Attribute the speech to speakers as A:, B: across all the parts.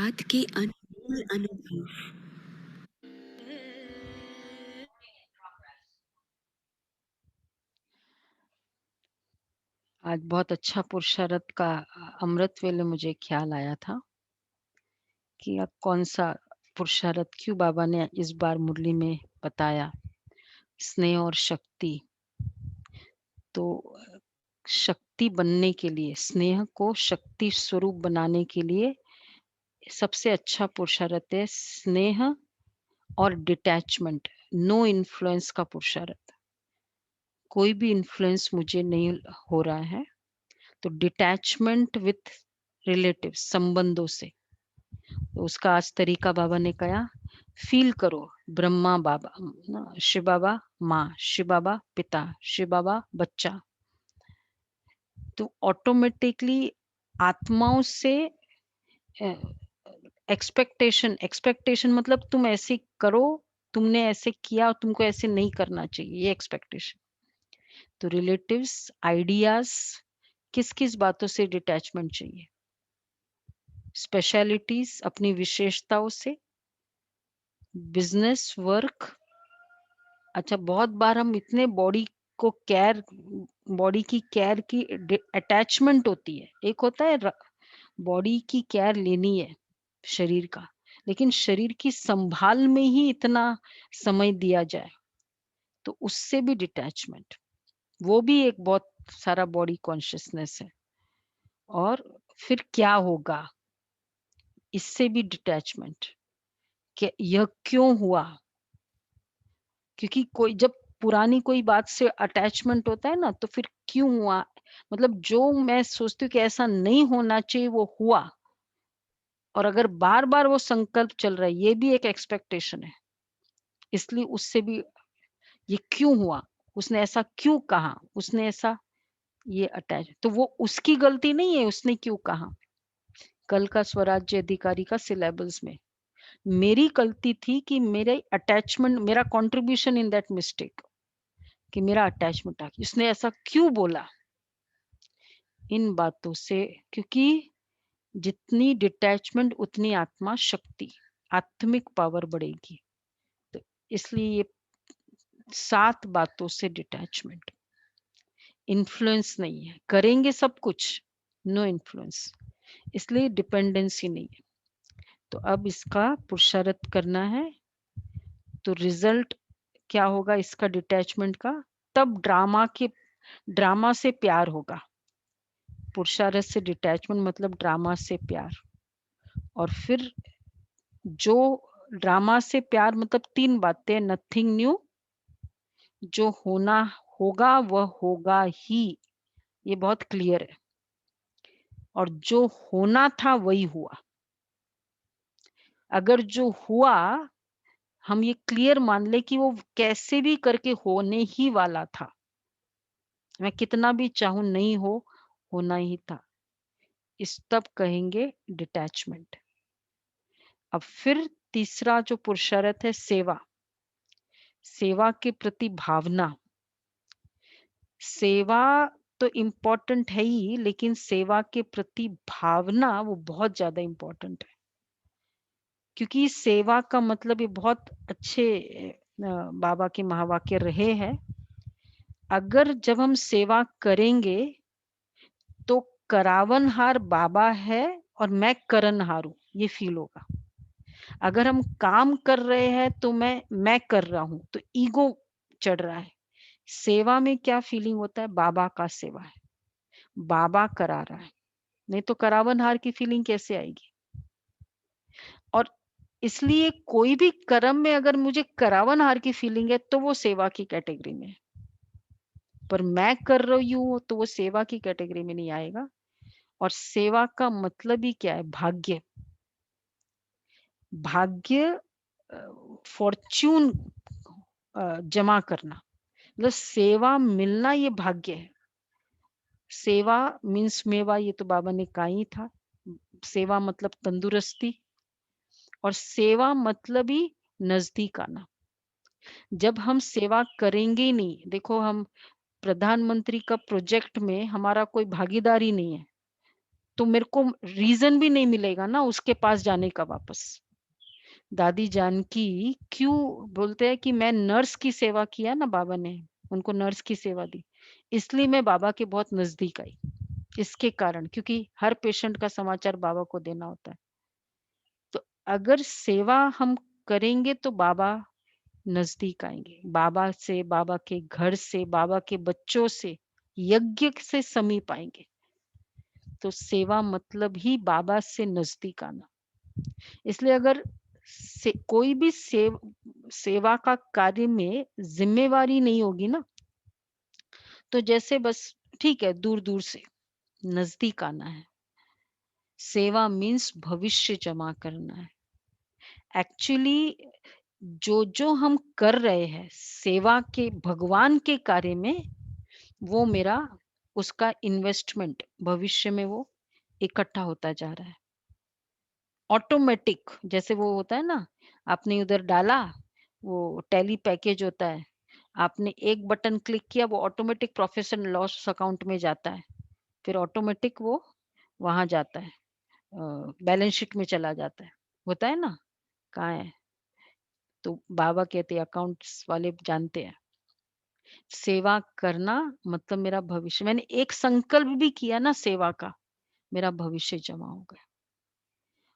A: साथ के अनमोल अनुभव।
B: आज बहुत अच्छा पुरुषार्थ का अमृत वेले मुझे ख्याल आया था कि अब कौन-सा पुरुषार्थ क्यों बाबा ने इस बार मुरली में बताया, स्नेह और शक्ति। तो शक्ति बनने के लिए, स्नेह को शक्ति स्वरूप बनाने के लिए सबसे अच्छा पुरुषार्थ है स्नेह और डिटैचमेंट, नो इन्फ्लुएंस का पुरुषार्थ। कोई भी इन्फ्लुएंस मुझे नहीं हो रहा है, तो डिटैचमेंट विथ रिलेटिव्स, संबंधों से। तो उसका आज तरीका बाबा ने कहा, फील करो ब्रह्मा बाबा, शिव बाबा माँ, शिव बाबा पिता, शिव बाबा बच्चा। तो ऑटोमेटिकली आत्माओं से एक्सपेक्टेशन एक्सपेक्टेशन मतलब तुम ऐसे करो, तुमने ऐसे किया और तुमको ऐसे नहीं करना चाहिए, ये एक्सपेक्टेशन। तो रिलेटिव्स, आइडियाज, किस किस बातों से डिटैचमेंट चाहिए? स्पेशलिटीज, अपनी विशेषताओं से, बिजनेस वर्क। अच्छा, बहुत बार हम इतने बॉडी की केयर की अटैचमेंट होती है। एक होता है बॉडी की केयर लेनी है शरीर का, लेकिन शरीर की संभाल में ही इतना समय दिया जाए, तो उससे भी डिटैचमेंट, वो भी एक बहुत सारा बॉडी कॉन्शियसनेस है। और फिर क्या होगा, इससे भी डिटैचमेंट, कि यह क्यों हुआ। क्योंकि कोई जब पुरानी कोई बात से अटैचमेंट होता है ना, तो फिर क्यों हुआ, मतलब जो मैं सोचती हूँ कि ऐसा नहीं होना चाहिए वो हुआ। और अगर बार बार वो संकल्प चल रहा है, ये भी एक एक्सपेक्टेशन है। इसलिए उससे भी, ये क्यों हुआ, उसने ऐसा क्यों कहा, उसने ऐसा, ये अटैच, तो वो उसकी गलती नहीं है, उसने क्यों कहा। कल का स्वराज्य अधिकारी का सिलेबस में मेरी गलती थी कि मेरे अटैचमेंट, मेरा कंट्रीब्यूशन इन दैट मिस्टेक, कि मेरा अटैचमेंट आ गया, उसने ऐसा क्यों बोला। इन बातों से, क्योंकि जितनी डिटैचमेंट उतनी आत्मा शक्ति, आत्मिक पावर बढ़ेगी। तो इसलिए ये 7 बातों से डिटैचमेंट, इन्फ्लुएंस नहीं है, करेंगे सब कुछ, नो इन्फ्लुएंस, इसलिए डिपेंडेंसी नहीं है। तो अब इसका पुरुषार्थ करना है, तो रिजल्ट क्या होगा इसका डिटैचमेंट का, तब ड्रामा से प्यार होगा। पुरुषार्थ से डिटैचमेंट मतलब ड्रामा से प्यार। और फिर जो ड्रामा से प्यार मतलब 3 बातें, नथिंग न्यू, जो होना होगा वह होगा ही, ये बहुत क्लियर है। और जो होना था वही हुआ। अगर जो हुआ, हम ये क्लियर मान ले कि वो कैसे भी करके होने ही वाला था, मैं कितना भी चाहूं नहीं हो, होना ही था, इस तब कहेंगे डिटैचमेंट। अब फिर तीसरा जो पुरुषार्थ है, सेवा, सेवा के प्रति भावना। सेवा तो इम्पोर्टेंट है ही, लेकिन सेवा के प्रति भावना वो बहुत ज्यादा इम्पोर्टेंट है। क्योंकि सेवा का मतलब, ये बहुत अच्छे बाबा के महावाक्य रहे हैं, अगर जब हम सेवा करेंगे तो करावनहार बाबा है और मैं करनहार हूँ, ये फील होगा। अगर हम काम कर रहे हैं तो मैं कर रहा हूँ, तो ईगो चढ़ रहा है। सेवा में क्या फीलिंग होता है, बाबा का सेवा है, बाबा करा रहा है, नहीं तो करावनहार की फीलिंग कैसे आएगी। और इसलिए कोई भी कर्म में अगर मुझे करावनहार की फीलिंग है तो वो सेवा की कैटेगरी में है, पर मैं कर रही हूँ तो वो सेवा की कैटेगरी में नहीं आएगा। और सेवा का मतलब ही क्या है, भाग्य, भाग्य, फॉर्च्यून जमा करना, मतलब सेवा मिलना, ये भाग्य है। सेवा मीन्स मेवा, ये तो बाबा ने कहा ही था। सेवा मतलब तंदुरुस्ती, और सेवा मतलब ही नजदीक आना। जब हम सेवा करेंगे ही नहीं, देखो हम प्रधानमंत्री का प्रोजेक्ट में हमारा कोई भागीदारी नहीं है, तो मेरे को रीज़न भी नहीं मिलेगा ना उसके पास जाने का वापस। दादी जानकी क्यों बोलते हैं कि मैं नर्स की सेवा किया ना बाबा ने, उनको नर्स की सेवा दी। इसलिए मैं बाबा के बहुत नज़दीक आई, इसके कारण क्योंकि हर पेशेंट का समाचार बाबा को देना होता है। तो अगर सेवा हम करेंगे तो बाबा नज़दीक आएँगे। बाबा से, बाबा के घर से, बाबा के बच्चों से, यज्ञ से समीप आएँगे। तो सेवा मतलब ही बाबा से नज़दीक आना। इसलिए अगर से कोई भी सेवा का कार्य में ज़िम्मेवारी नहीं होगी ना, तो जैसे बस ठीक है दूर-दूर से, नज़दीक आना है। सेवा मीन्स भविष्य जमा करना है। एक्चुअली जो हम कर रहे हैं सेवा के भगवान के कार्य में, वो मेरा उसका इन्वेस्टमेंट भविष्य में वो इकट्ठा होता जा रहा है। ऑटोमेटिक जैसे वो होता है ना, आपने उधर डाला, वो टैली पैकेज होता है। आपने एक बटन क्लिक किया, वो automatic profit and loss account में जाता है। फिर ऑटोमेटिक वो वहाँ जाता है, बैलेंस शीट में चला जाता है। होता है ना? कहाँ है? तो बाबा कहते हैं अकाउंट्स वाले जानते हैं। सेवा करना मतलब मेरा भविष्य, मैंने एक संकल्प भी किया ना सेवा का, मेरा भविष्य जमा हो गया।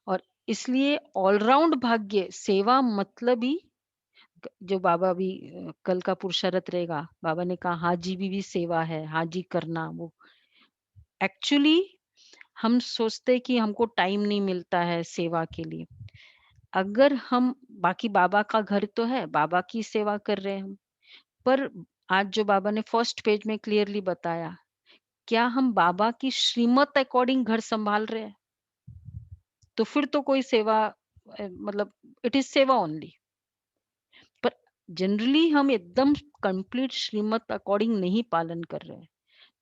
B: और इसलिए ऑलराउंड भाग्य सेवा मतलब ही जो बाबा भी कल का पुरुषार्थ रहेगा, बाबा ने कहा हाजी भी सेवा है, हाजी करना वो एक्चुअली हम सोचते हैं कि हमको टाइम नहीं मिलता है सेवा के लिए। अगर हम बाकी बाबा का घर तो है, बाबा की सेवा कर रहे हैं हम। पर आज जो बाबा ने फर्स्ट पेज में क्लियरली बताया, क्या हम बाबा की श्रीमत अकॉर्डिंग घर संभाल रहे हैं? तो फिर तो कोई सेवा मतलब इट इज़ सेवा ओनली। पर जनरली हम एकदम कंप्लीट श्रीमत अकॉर्डिंग नहीं पालन कर रहे हैं।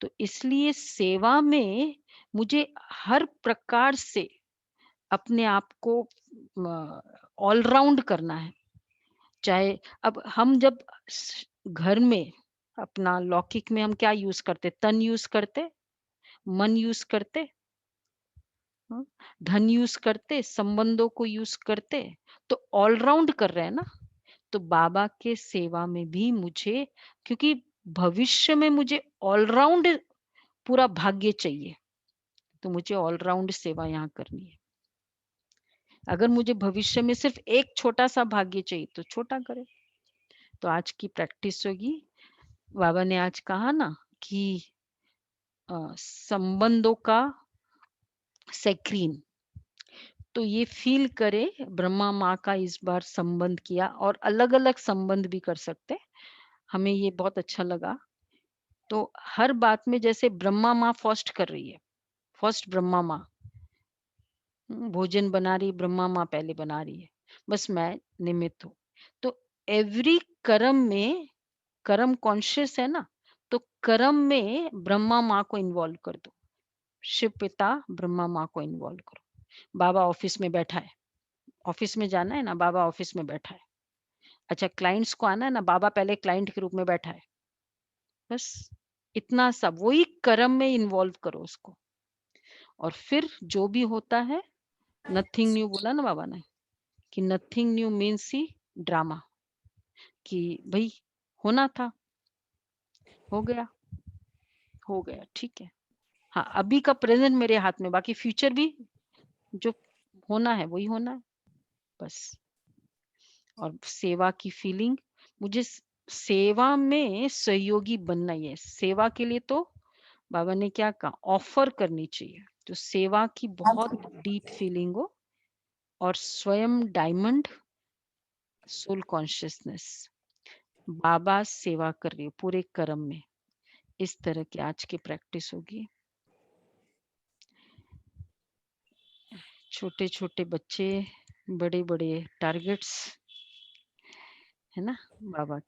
B: तो इसलिए सेवा में मुझे हर प्रकार से अपने आप को ऑल राउंड करना है। चाहे अब हम जब घर में अपना लौकिक में हम क्या यूज करते, तन यूज करते, मन यूज करते, हाँ, धन यूज करते, संबंधों को यूज करते, तो ऑल राउंड कर रहे हैं ना। तो बाबा के सेवा में भी मुझे, क्योंकि भविष्य में मुझे ऑल राउंड पूरा भाग्य चाहिए, तो मुझे ऑल राउंड सेवा यहाँ करनी है। अगर मुझे भविष्य में सिर्फ एक छोटा सा भाग्य चाहिए तो छोटा करें। तो आज की प्रैक्टिस होगी, बाबा ने आज कहा ना कि संबंधों का सेक्रीन, तो ये फील करे ब्रह्मा माँ का इस बार संबंध किया, और अलग-अलग संबंध भी कर सकते। हमें ये बहुत अच्छा लगा। तो हर बात में जैसे ब्रह्मा माँ फर्स्ट कर रही है, फर्स्ट ब्रह्मा माँ भोजन बना रही, ब्रह्मा माँ पहले बना रही है, बस मैं निमित्त हूँ। तो एवरी कर्म में, कर्म कॉन्शियस है ना, तो कर्म में ब्रह्मा माँ को इन्वॉल्व कर दो, शिव पिता ब्रह्मा माँ को इन्वॉल्व करो। बाबा ऑफिस में बैठा है, ऑफिस में जाना है ना, बाबा ऑफिस में बैठा है। अच्छा क्लाइंट्स को आना है ना, बाबा पहले क्लाइंट के रूप में बैठा है। बस इतना सा वही कर्म में इन्वॉल्व करो उसको, और फिर जो भी होता है, नथिंग न्यू बोला ना बाबा ने, कि nothing new means he drama, कि भाई होना था, हो गया, हो गया, ठीक है। हाँ, अभी का प्रेजेंट मेरे हाथ में, बाकी फ्यूचर भी जो होना है वही होना है, बस। और सेवा की फीलिंग, मुझे सेवा में सहयोगी बनना ही है। सेवा के लिए तो बाबा ने क्या कहा, ऑफर करनी चाहिए। तो सेवा की बहुत डीप फीलिंग हो, और स्वयं डायमंड सोल कॉन्शियसनेस, बाबा सेवा कर रही हो पूरे कर्म में, इस तरह की आज की प्रैक्टिस होगी। छोटे छोटे बच्चे, बड़े बड़े टारगेट्स, है ना बाबा